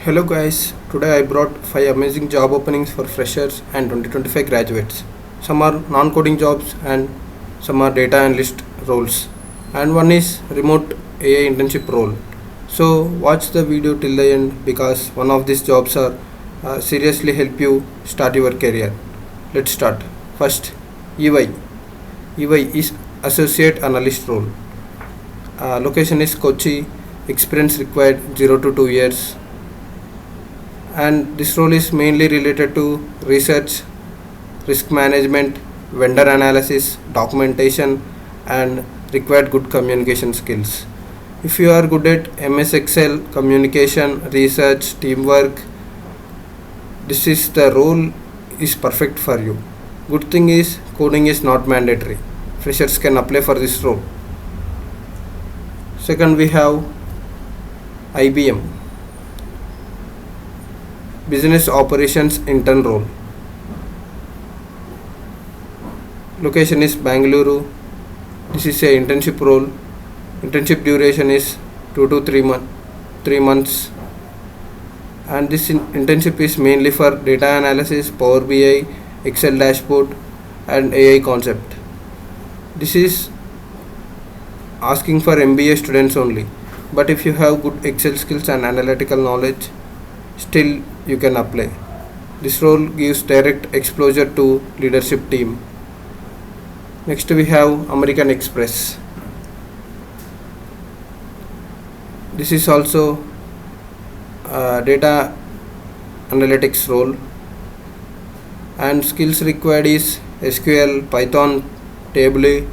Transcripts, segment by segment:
Hello guys, today I brought 5 amazing job openings for freshers and 2025 graduates. Some are non-coding jobs and some are data analyst roles, and one is remote AI internship role. So watch the video till the end because one of these jobs are seriously help you start your career. Let's start. First, EY. EY is associate analyst role. Location is Kochi. Experience required 0 to 2 years, and this role is mainly related to research, risk management, vendor analysis, documentation, and required good communication skills. If you are good at MS Excel, communication, research, teamwork, this is the role is perfect for you. Good thing is coding is not mandatory. Freshers can apply for this role. Second, we have IBM Business Operations Intern role. Location is Bangalore. This is a internship role. Internship duration is 2 to 3 months, and this internship is mainly for data analysis, Power BI, Excel dashboard, and AI concept. This is asking for MBA students only, but if you have good Excel skills and analytical knowledge, still you can apply. This role gives direct exposure to leadership team. Next we have American Express. This is also data analytics role, and skills required is SQL, Python, Table,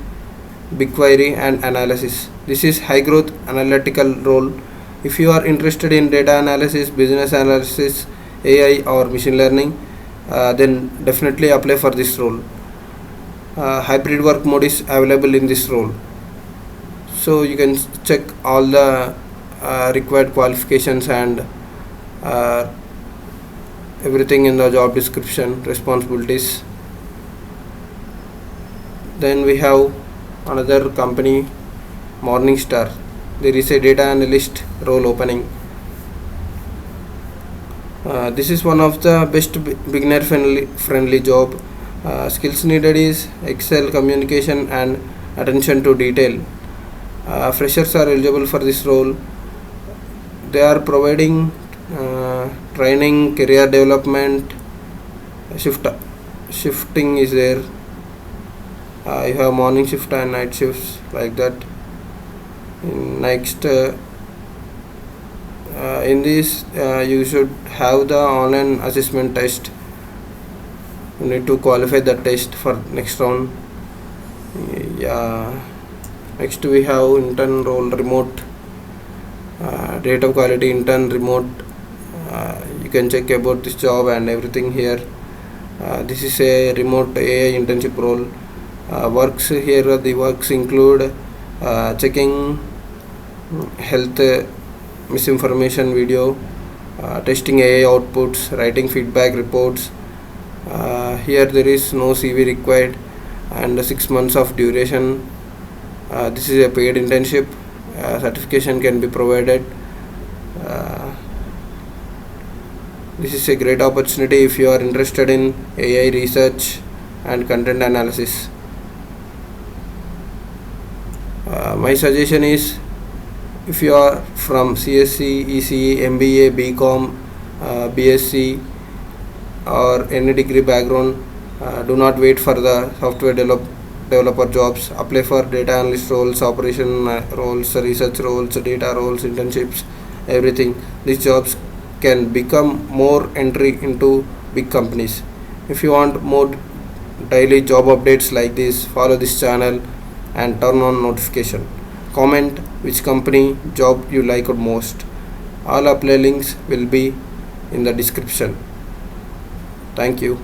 BigQuery, and analysis. This is high growth analytical role. If you are interested in data analysis, business analysis, AI, or machine learning, then definitely apply for this role. Hybrid work mode is available in this role, so you can check all the required qualifications and everything in the job description, responsibilities. Then we have another company, Morningstar. There is a data analyst role opening. This is one of the best beginner friendly job. Skills needed is Excel, communication, and attention to detail. Freshers are eligible for this role. They are providing training, career development, shifting is there. You have morning shift and night shifts like that. Next, in this you should have the online assessment test. You need to qualify the test for next round. Next we have intern role, remote data quality intern remote. You can check about this job and everything here. This is a remote AI internship role. Works here, the works include checking health misinformation video, testing AI outputs, writing feedback reports. Here there is no CV required, and 6 months of duration. This is a paid internship. Certification can be provided. This is a great opportunity if you are interested in AI research and content analysis. My suggestion is, if you are from CSC, ECE, MBA, BCom, BSc, or any degree background, do not wait for the software developer jobs. Apply for data analyst roles, operation roles, research roles, data roles, internships, everything. These jobs can become more entry into big companies. If you want more daily job updates like this, follow this channel and turn on notification. Comment which company job you like most. All apply links will be in the description. Thank you.